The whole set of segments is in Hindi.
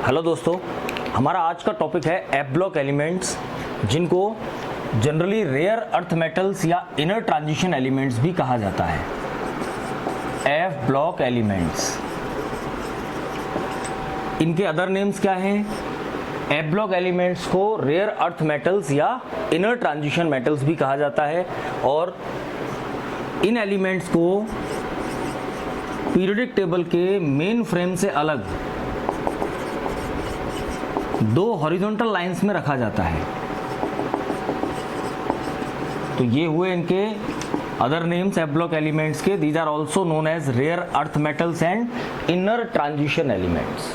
हेलो दोस्तों, हमारा आज का टॉपिक है एफ ब्लॉक एलिमेंट्स, जिनको जनरली रेयर अर्थ मेटल्स या इनर ट्रांजिशन एलिमेंट्स भी कहा जाता है। एफ ब्लॉक एलिमेंट्स, इनके अदर नेम्स क्या हैं? एफ ब्लॉक एलिमेंट्स को रेयर अर्थ मेटल्स या इनर ट्रांजिशन मेटल्स भी कहा जाता है और इन एलिमेंट्स को पीरियोडिक टेबल के मेन फ्रेम से अलग दो हॉरिजॉन्टल लाइंस में रखा जाता है। तो ये हुए इनके other names F block elements के। These are also known as rare earth metals and inner transition elements.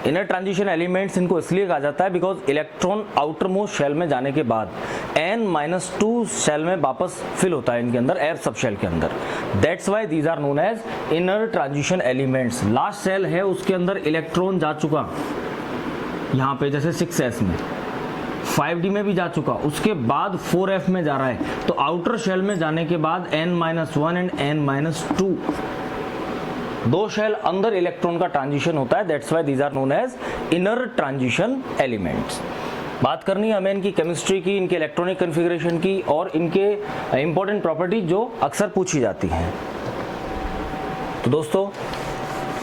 Inner transition elements इनको इसलिए कहा जाता है because electron outermost shell में जाने के बाद n-2 शेल में वापस फिल होता है इनके अंदर, एयर सब शेल के अंदर। That's why these are known as inner transition elements. Last shell है उसके अंदर इलेक्ट्रॉन जा चुका, यहाँ पे जैसे 6s में, 5d में भी जा चुका, उसके बाद 4f में जा रहा है। तो आउटर शेल में जाने के बाद n-1 एंड n-2 दो शेल अंदर इलेक्ट्रॉन का ट्रांजिशन होता है। That's why these are known as inner transition elements. बात करनी है हमें इनकी केमिस्ट्री की, इनके इलेक्ट्रॉनिक कॉन्फ़िगरेशन की और इनके इंपॉर्टेंट प्रॉपर्टीज जो अक्सर पूछी जाती हैं। तो दोस्तों,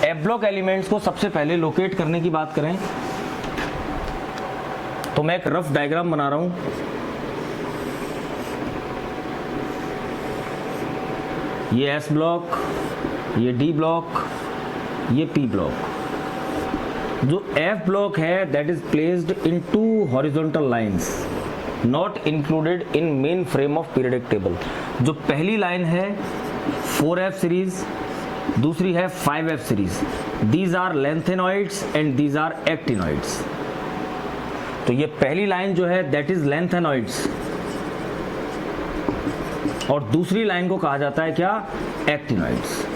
एफ ब्लॉक एलिमेंट्स को सबसे पहले लोकेट करने की बात करें तो मैं एक रफ डायग्राम बना रहा हूं। ये एस ब्लॉक, ये डी ब्लॉक, ये पी ब्लॉक। जो एफ ब्लॉक है that is placed in two horizontal lines not included in main frame of periodic table. जो पहली लाइन है 4f सीरीज, दूसरी है 5f series. These are lanthanoids and these are actinoids. तो ये पहली लाइन जो है दैट इज लेंथेनॉइड्स और दूसरी लाइन को कहा जाता है क्या? एक्टिनॉइड्स।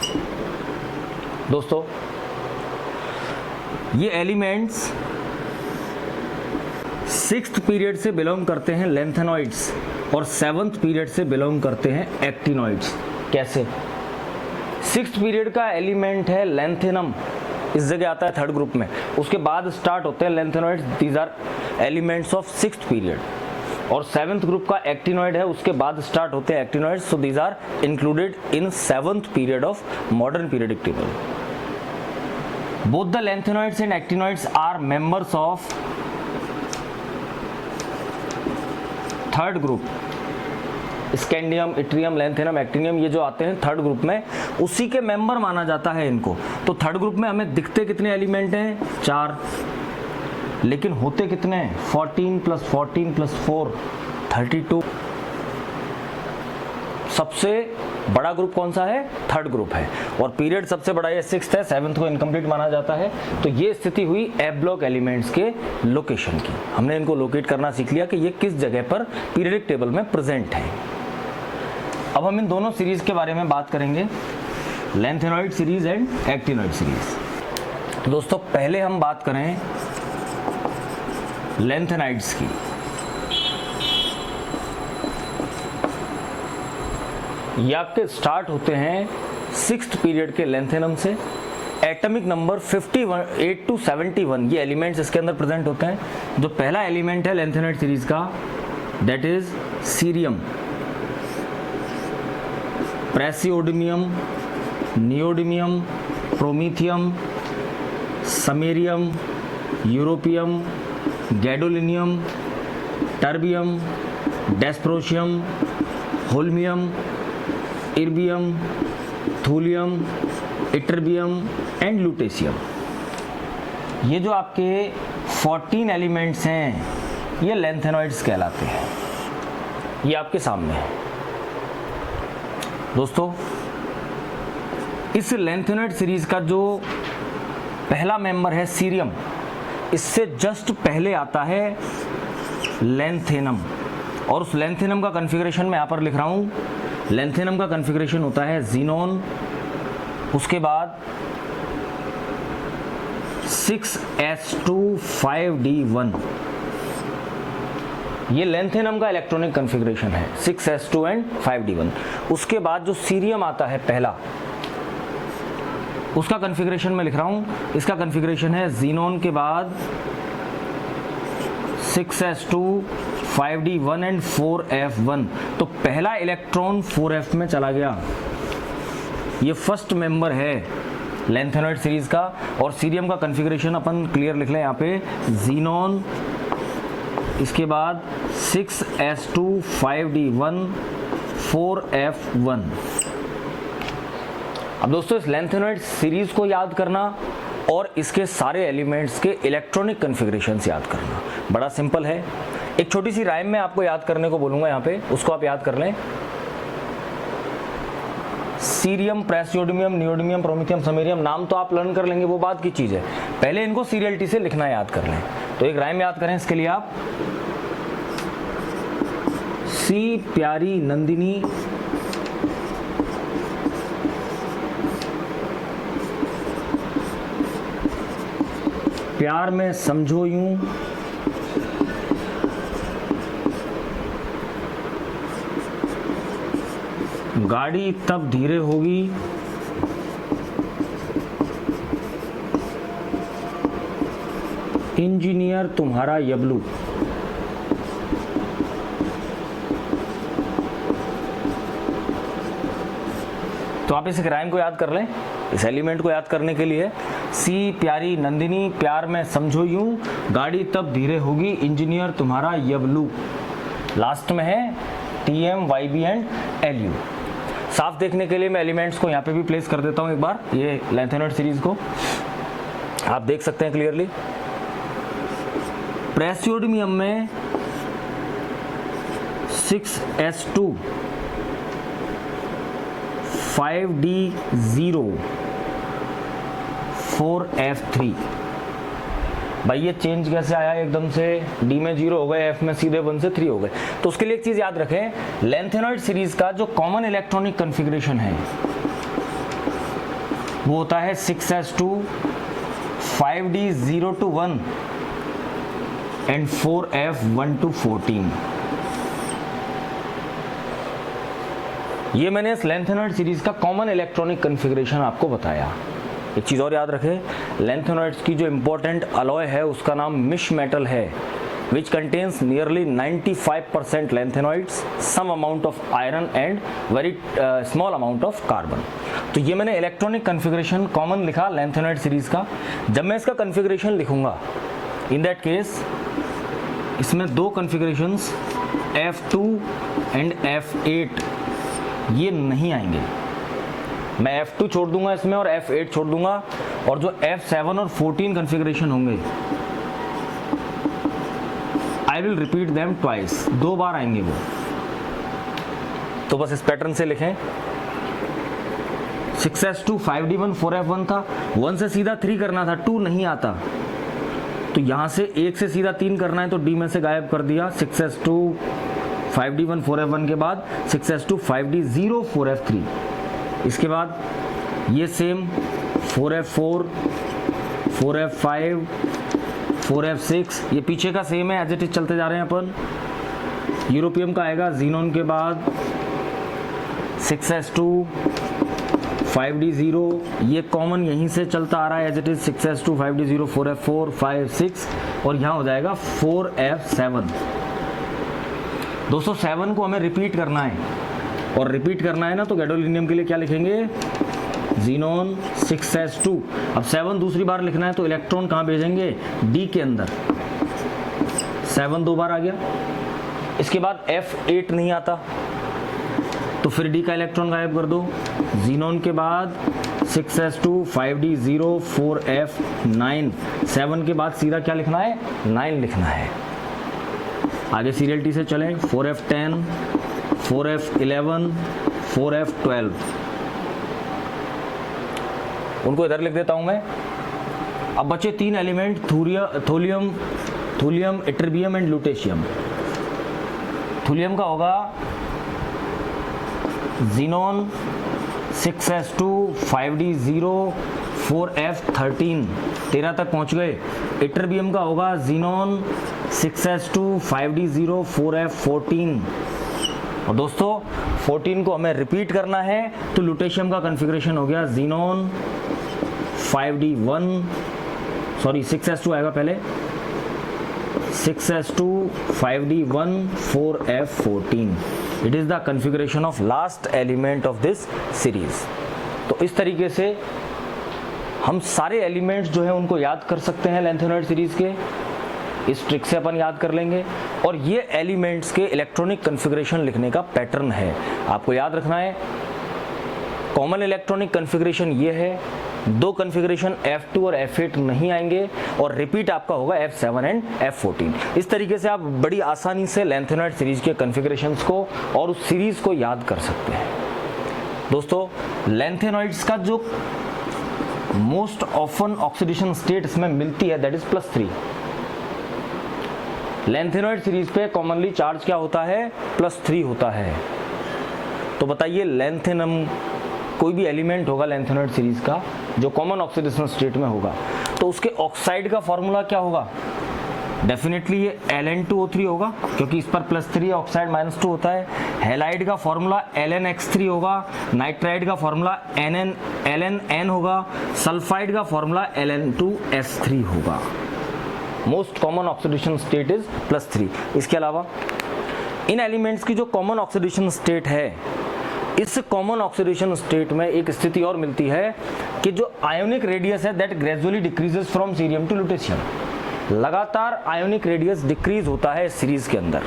दोस्तों, ये एलिमेंट्स 6th पीरियड से बिलोंग करते हैं लेंथेनॉइड्स और 7th पीरियड से बिलोंग करते हैं एक्टिनॉइड्स। कैसे? 6th पीरियड का एलिमेंट है लेंथेनम, इस जगह आता है 3rd ग्रुप में। उसके बाद स्टार्ट होते हैं lanthanoids, these are elements of 6th period. और 7th ग्रुप का एक्टिनॉइड है, उसके बाद स्टार्ट होते हैं actinoids. So these are included in 7th period of modern periodic table. Both the lanthanoids and actinoids are members of 3rd group. Scandium, yttrium, lanthanum, actinium, ये जो आते हैं 3rd ग्रुप में, उसी के मेंबर माना जाता है इनको। तो 3rd ग्रुप में हमें दिखते कितने एलिमेंट हैं? 4, लेकिन होते कितने? 14 + 14 + 4 32। सबसे बड़ा ग्रुप कौन सा है? 3rd ग्रुप है। और पीरियड सबसे बड़ा ये 6th है, 7th को इनकम्प्लीट माना जाता है। तो ये स्थिति हुई एफ ब्लॉक एलिमेंट्स के लोकेशन की। हमने इनको लोकेट करना सीख लिया कि ये किस जगह पर पीरियोडिक टेबल में प्रेजेंट है। अब हम इन दोनों सीरीज के बारे में बात करेंगे, lanthanoid series and actinoid series. दोस्तों, पहले हम बात करें लेंथेनाइड्स की। ये आपके स्टार्ट होते हैं 6th पीरियड के लेंथेनम से। एटॉमिक नंबर 58 to 71 ये एलिमेंट्स इसके अंदर प्रेजेंट होते हैं। जो पहला एलिमेंट है लेंथेनाइड सीरीज का that is cerium, praseodymium, neodymium, promethium, samarium, europium, gadolinium, terbium, dysprosium, holmium, erbium, thulium, ytterbium and lutetium. ये जो आपके 14 एलिमेंट्स हैं ये लेंथेनॉइड्स कहलाते हैं। ये आपके सामने है। दोस्तों, इस लेंथेनॉइड सीरीज का जो पहला मेंबर है सीरियम, इससे जस्ट पहले आता है लेंथेनम। और उस लेंथेनम का कॉन्फ़िगरेशन मैं यहाँ पर लिख रहा हूँ। लेंथेनम का कॉन्फ़िगरेशन होता है ज़ीनोन, उसके बाद 6s2 5d1। ये लेंथेनम का इलेक्ट्रॉनिक कॉन्फ़िगरेशन है, 6s2 एंड 5d1। उसके बाद जो सीरियम आता है पहला, उसका कन्फिग्रेशन मैं लिख रहा हूँ। इसका कन्फिग्रेशन है ज़ीनोन के बाद 6s2 5d1 एंड 4f1। तो पहला इलेक्ट्रॉन 4f में चला गया। ये फर्स्ट मेंबर है लैंथेनॉइड सीरीज का। और सीरियम का कन्फिग्रेशन अपन क्लियर लिख लें यहाँ पे, ज़ीनोन, इसके बाद 6s2 5d1 4f1। अब दोस्तों इस लैंथेनॉइड सीरीज को याद करना और इसके सारे एलिमेंट्स के इलेक्ट्रॉनिक कन्फिग्रेशंस याद करना बड़ा सिंपल है। एक छोटी सी राइम में आपको याद करने को बोलूंगा यहाँ पे, उसको आप याद कर लें। सीरियम, प्रेसियोडियम, नियोडियम, प्रोमिथियम, समैरियम, नाम तो आप लर्न कर लेंगे, वो बात की चीज़ है, पहले इनको सीरियलिटी से लिखना याद कर लें। तो एक राइम याद करें इसके लिए आप, सी प्यारी नंदिनी प्यार में समझो यूं, गाड़ी तब धीरे होगी इंजीनियर तुम्हारा यबलू। तो आप इस राइम को याद कर लें। इस एलिमेंट को याद करने के लिए, सी प्यारी नंदिनी प्यार में समझो यूं, गाड़ी तब धीरे होगी इंजीनियर तुम्हारा यबलू। लास्ट में है टीएम, वाईबी एंड एलयू। साफ देखने के लिए मैं एलिमेंट्स को यहाँ पे भी प्लेस कर देता हूँ एक बार, ये लैंथेनॉइड सीरीज को आप देख सकते हैं क्लियरली। प्रेसियोडियम में 6s2 5d0 4f3। भाई ये चेंज कैसे आया एकदम से, डी में 0 हो गए, एफ में सीधे 1 से 3 हो गए। तो उसके लिए एक चीज याद रखें, लैंथेनॉइड सीरीज का जो कॉमन इलेक्ट्रॉनिक कन्फिग्रेशन है वो होता है 6s2 5d0 to 1 and 4f1 to 14। ये मैंने इस लैंथेनॉइड सीरीज का कॉमन इलेक्ट्रॉनिक कन्फिग्रेशन आपको बताया। एक चीज़ और याद रखें, लैंथेनॉइड्स की जो इम्पोर्टेंट अलॉय है उसका नाम मिश मेटल है, which contains nearly 95% lanthanoids, some amount of iron and very small amount of carbon. तो ये मैंने इलेक्ट्रॉनिक कन्फिग्रेशन कॉमन लिखा लैंथेनॉइड सीरीज का। जब मैं इसका कन्फिग्रेशन लिखूंगा, इन दैट केस इसमें दो कन्फिग्रेशंस F2 एंड F8 ये नहीं आएंगे। मैं F2 छोड़ दूंगा इसमें और F8 छोड़ दूंगा, और जो F7 और 14 कन्फिग्रेशन होंगे I will repeat them twice, 2 बार आएंगे वो। तो बस इस पैटर्न से लिखें, 6s2 5d1 4f1 था, 1 से सीधा 3 करना था, 2 नहीं आता, तो यहां से 1 से सीधा 3 करना है, तो D में से गायब कर दिया। 6s2 5d1 4f1 के बाद 6s2 5d0 4f3। इसके बाद ये सेम 4f4 4f5 4f6, ये पीछे का सेम है, एज इट इज चलते जा रहे हैं अपन। यूरोपियम का आएगा ज़ीनोन के बाद 6s2 5d0, ये कॉमन यहीं से चलता आ रहा है as it is 6s2 5d0 4f4 5 6, और यहाँ हो जाएगा 4f7। दोस्तों 7 को हमें रिपीट करना है, और रिपीट करना है ना, तो गैडोलिनियम के लिए क्या लिखेंगे, ज़ीनोन 6s2। अब 7 दूसरी बार लिखना है तो इलेक्ट्रॉन कहाँ भेजेंगे, D के अंदर। 7 2 बार आ गया। इसके बाद F8 नहीं आता, तो फिर D का इलेक्ट्रॉन गायब कर दो। ज़ीनोन के बाद 6s2 5d0 4f9, 7 के बाद सीधा क्या लिखना है, 9 लिखना है। आगे सीरियलिटी से चलें, 4f10 4f11 4f12, उनको इधर लिख देता हूं मैं। अब बचे 3 element, thulium, ytterbium and lutetium. Thulium का होगा ज़ीनोन 6s2 5d0 4f13, 13 तक पहुंच गए। इट्रिबियम का होगा ज़ीनोन 6s2 5d0 4f14, और दोस्तों 14 को हमें रिपीट करना है, तो लुटेशियम का कॉन्फ़िगरेशन हो गया ज़ीनोन 5d1 सॉरी 6s2 आएगा पहले, 6s2 5d1 4f14. It is the configuration of last element of this series. तो इस तरीके से हम सारे एलिमेंट्स जो है उनको याद कर सकते हैं लेंथेनॉइड सीरीज के. इस ट्रिक से अपन याद कर लेंगे. और ये एलिमेंट्स के इलेक्ट्रॉनिक कॉन्फ़िगरेशन लिखने का पैटर्न है. आपको याद रखना है कॉमन इलेक्ट्रॉनिक कॉन्फ़िगरेशन ये है, दो कॉन्फ़िगरेशन F2 और F8 नहीं आएंगे और रिपीट आपका होगा F7 एंड F14. इस तरीके से आप बड़ी आसानी से लेंथेनॉइड सीरीज के कॉन्फ़िगरेशंस को और उस सीरीज को याद कर सकते हैं. दोस्तों लेंथेनॉइड्स का जो मोस्ट ऑफन ऑक्सीडेशन स्टेट इसमें मिलती है दैट इज +3. लेंथेनॉइड सीरीज पे कॉमनली चार्ज क्या होता है, +3 होता है. तो बताइए लेंथेनम कोई भी एलिमेंट होगा लेंथेनॉइड सीरीज का जो कॉमन ऑक्सीडेशन स्टेट में होगा तो उसके ऑक्साइड का फॉर्मूला क्या होगा, डेफिनेटली ये Ln2O3 होगा क्योंकि इस पर +3 ऑक्साइड -2 होता है. हैलाइड का फॉर्मूला Lnx3 होगा, नाइट्राइड का फॉर्मूला Lnn होगा, सल्फाइड का फॉर्मूला Ln2S3 होगा. Most common oxidation state is +3. इसके अलावा इन एलिमेंट्स की जो कॉमन ऑक्सीडेशन स्टेट है, इस कॉमन ऑक्सीडेशन स्टेट में एक स्थिति और मिलती है कि जो आयोनिक रेडियस है that gradually decreases from cerium to lutetium. लगातार आयोनिक रेडियस डिक्रीज होता है इस सीरीज के अंदर.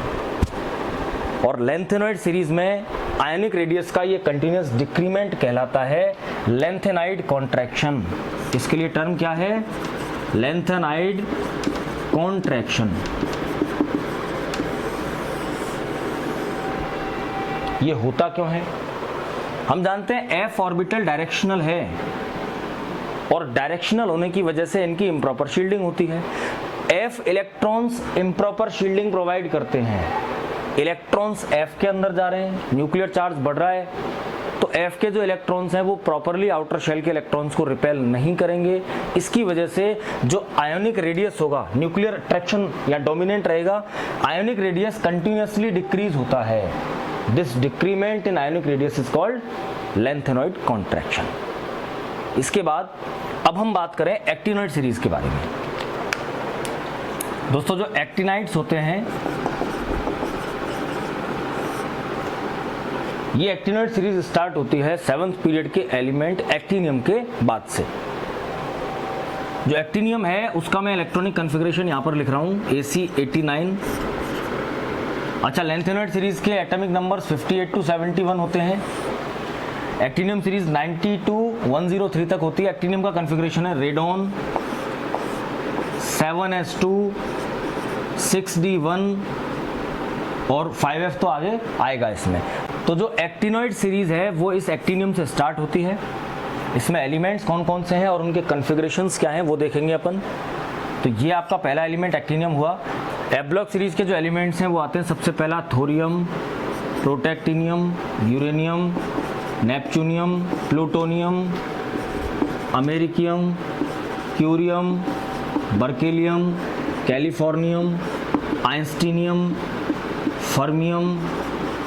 और लेंथेनॉइड सीरीज में आयोनिक रेडियस का ये कंटिन्यूअस डिक्रीमेंट कहलाता है लेंथेनाइड कॉन्ट्रैक्शन. इसके लिए टर्म क्या है, लेंथेनाइड कॉन्ट्रैक्शन. ये होता क्यों है, हम जानते हैं f ऑर्बिटल डायरेक्शनल है और डायरेक्शनल होने की वजह से इनकी इम्प्रॉपर शील्डिंग होती है. f electrons improper shielding provide करते हैं. इलेक्ट्रॉन्स f के अंदर जा रहे हैं, न्यूक्लियर चार्ज बढ़ रहा है तो f के जो इलेक्ट्रॉन्स हैं वो प्रॉपरली आउटर शेल के इलेक्ट्रॉन्स को रिपेल नहीं करेंगे. इसकी वजह से जो आयोनिक रेडियस होगा, न्यूक्लियर अट्रैक्शन या डोमिनेंट रहेगा, आयोनिक रेडियस कंटिन्यूअसली डिक्रीज होता है. This decrement in ionic radius is called lanthanoid contraction. इसके बाद अब हम बात करें एक्टिनॉइड सीरीज के बारे में. दोस्तों जो एक्टिनाइड्स होते हैं, ये एक्टिनॉइड सीरीज स्टार्ट होती है 7th पीरियड के एलिमेंट एक्टिनियम के बाद से. जो एक्टिनियम है उसका मैं इलेक्ट्रॉनिक कॉन्फ़िगरेशन यहां पर लिख रहा हूं AC89. अच्छा, लेंथेनॉइड सीरीज के एटॉमिक नंबर्स 58 to 71 होते हैं. एक्टिनियम सीरीज 90 to 103 तक होती है. एक्टिनियम का कॉन्फ़िगरेशन है रेडॉन, 7s2, 6d1 और 5f तो आगे आएगा इसमें. तो जो एक्टिनॉइड सीरीज है वो इस एक्टिनियम से स्टार्ट होती है. इसमें एलिमेंट्स कौन कौन से हैं और उनके कॉन्फ़िगरेशंस क्या हैं वो देखेंगे अपन. तो ये आपका पहला एलिमेंट एक्टिनियम हुआ. एब्लॉक सीरीज के जो एलिमेंट्स हैं वो आते हैं सबसे पहला thorium, protactinium, uranium, neptunium, plutonium, americium, curium, berkelium, californium, einsteinium, fermium,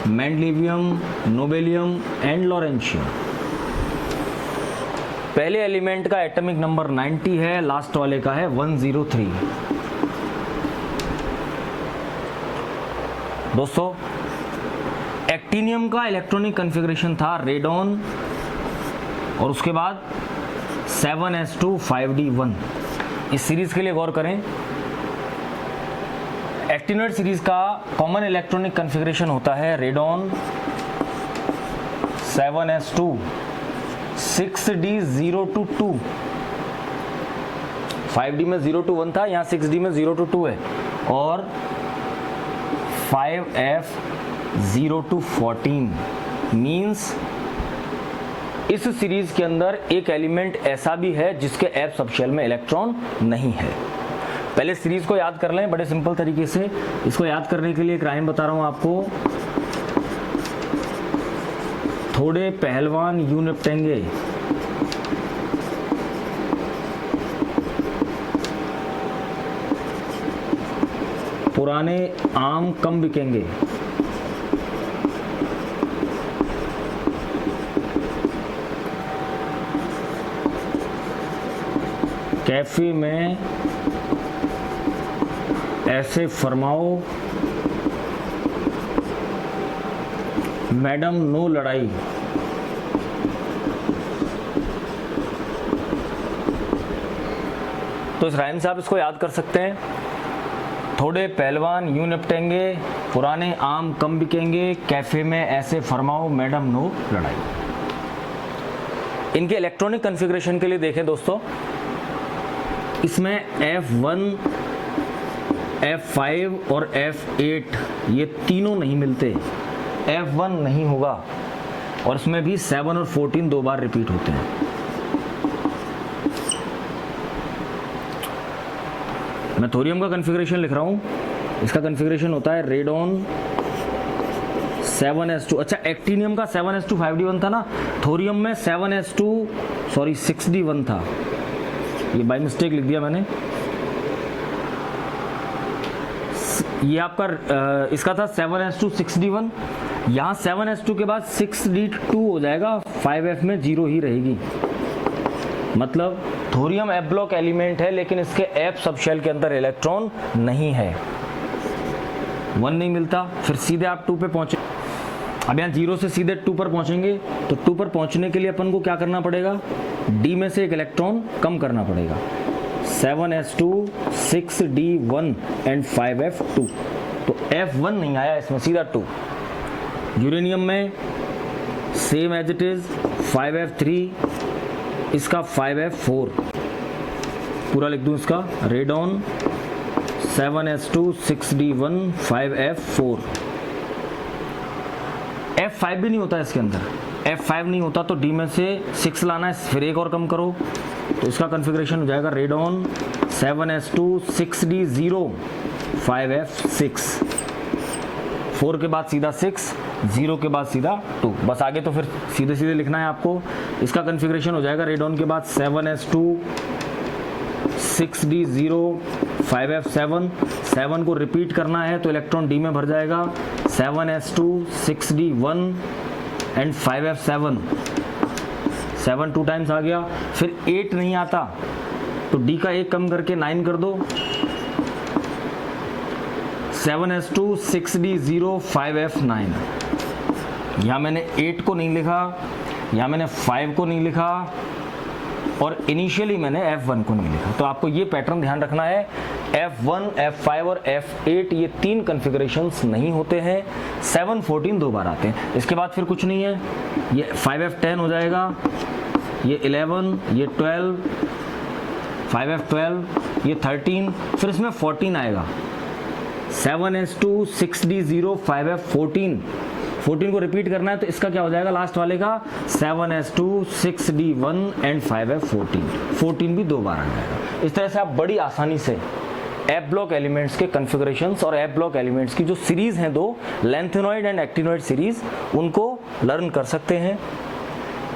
mendelevium, nobelium and lawrencium. पहले एलिमेंट का एटॉमिक नंबर 90 है, लास्ट वाले का है 103. दोस्तों एक्टिनियम का इलेक्ट्रॉनिक कॉन्फ़िगरेशन था रेडॉन और उसके बाद 7s2 5d1. इस सीरीज के लिए गौर करें. एक्टिनॉइड सीरीज का कॉमन इलेक्ट्रॉनिक कॉन्फ़िगरेशन होता है radon, 7s2, 6d0 to 2. 5d में 0 to 1 था, यहाँ 6d में 0 to 2 है और 5f 0 to 14. मीन्स इस सीरीज के अंदर एक एलिमेंट ऐसा भी है जिसके f सबशेल में इलेक्ट्रॉन नहीं है. पहले सीरीज को याद कर लें बड़े सिंपल तरीके से. इसको याद करने के लिए एक राइम बता रहा हूं आपको. थोड़े पहलवान यूं निपटेंगे, पुराने आम कम बिकेंगे. कैफे में ऐसे फरमाओ मैडम नो लड़ाई। तो इस राइम से आप इसको याद कर सकते हैं। थोड़े पहलवान यूं निपटेंगे, पुराने आम कम बिकेंगे, कैफे में ऐसे फरमाओ मैडम नो लड़ाई। इनके इलेक्ट्रॉनिक कॉन्फ़िगरेशन के लिए देखें दोस्तों, इसमें F1, F5 और F8 ये तीनों नहीं मिलते, F1 नहीं होगा, और इसमें भी 7 और 14 दो बार रिपीट होते हैं। मैं थोरियम का कॉन्फ़िगरेशन लिख रहा हूँ। इसका कॉन्फ़िगरेशन होता है रेडॉन 7s2। अच्छा, एक्टिनियम का 7s2 5d1 था ना, थोरियम में 6d1 था, ये बाय मिस्टेक लिख दिया मैंने। ये आपका इसका था 7s2 6d1, यहाँ 7s2 के बाद 6d2 हो जाएगा, 5f में 0 ही रहेगी। मतलब थोरियम एफ ब्लॉक एलिमेंट है, लेकिन इसके एफ सब शेल के अंदर इलेक्ट्रॉन नहीं है, 1 नहीं मिलता। फिर सीधे आप 2 पे पहुंचे। अब यहाँ 0 से सीधे 2 पर पहुंचेंगे, तो 2 पर पहुंचने के लिए अपन को क्या करना पड़ेगा, D में से एक इलेक्ट्रॉन कम करना पड़ेगा। 7s2 6d1 एंड 5f2, तो f1 नहीं आया इसमें, सीधा 2। यूरेनियम में same as it is 5f3, इसका 5f4 पूरा लिख दूं, इसका radon 7s2 6d1 5f4। F5 भी नहीं होता इसके अंदर, F5 नहीं होता तो D में से 6 लाना है, फिर एक और कम करो, तो इसका कॉन्फ़िगरेशन हो जाएगा रेडॉन 7s2 6d0 5f6। 4 के बाद सीधा 6, 0 के बाद सीधा 2, बस आगे तो फिर सीधे सीधे लिखना है आपको। इसका कॉन्फ़िगरेशन हो जाएगा रेडॉन के बाद 7s2 6d0 5f7। 7 को रिपीट करना है तो इलेक्ट्रॉन D में भर जाएगा, 7s2 6d1 and 5f7। 7 2 times आ गया, फिर 8 नहीं आता तो D का 1 कम करके 9 कर दो, 7s2 6d0 5f9। यहाँ मैंने 8 को नहीं लिखा, यहाँ मैंने 5 को नहीं लिखा, और इनिशियली मैंने F1 को नहीं लिखा। तो आपको ये पैटर्न ध्यान रखना है, F1, F5 और F8 ये 3 कॉन्फ़िगरेशंस नहीं होते हैं, 7 14 दो बार आते हैं। इसके बाद फिर कुछ नहीं है, ये 5f10 हो जाएगा, ये 11, ये 12, 5f12, ये 13, फिर इसमें 14 आएगा, 7s2 6d0 5f14। 14 को रिपीट करना है तो इसका क्या हो जाएगा लास्ट वाले का, 7s2 6d1 एंड 5f14। 14 भी दो बार आ जाएगा। इस तरह से आप बड़ी आसानी से एफ ब्लॉक एलिमेंट्स के कॉन्फ़िगरेशंस और एफ ब्लॉक एलिमेंट्स की जो सीरीज़ हैं, दो लेंथेनॉइड एंड एक्टिनॉइड सीरीज़, उनको लर्न कर सकते हैं।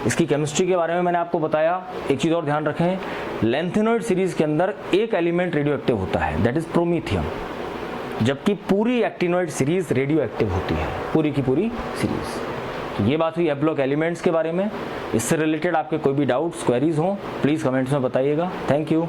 इसकी केमिस्ट्री के बारे में मैंने आपको बताया। एक चीज़ और ध्यान रखें, लेंथेनॉइड सीरीज़ के अंदर एक एलिमेंट रेडियो एक्टिव होता है, दैट इज़ प्रोमीथियम, जबकि पूरी एक्टिनॉइड सीरीज़ रेडियो एक्टिव होती है, पूरी की पूरी सीरीज़। तो ये बात हुई एफ ब्लॉक एलिमेंट्स के बारे में। इससे रिलेटेड आपके कोई भी डाउट्स, क्वेरीज हों, प्लीज़ कमेंट्स में बताइएगा। Thank you.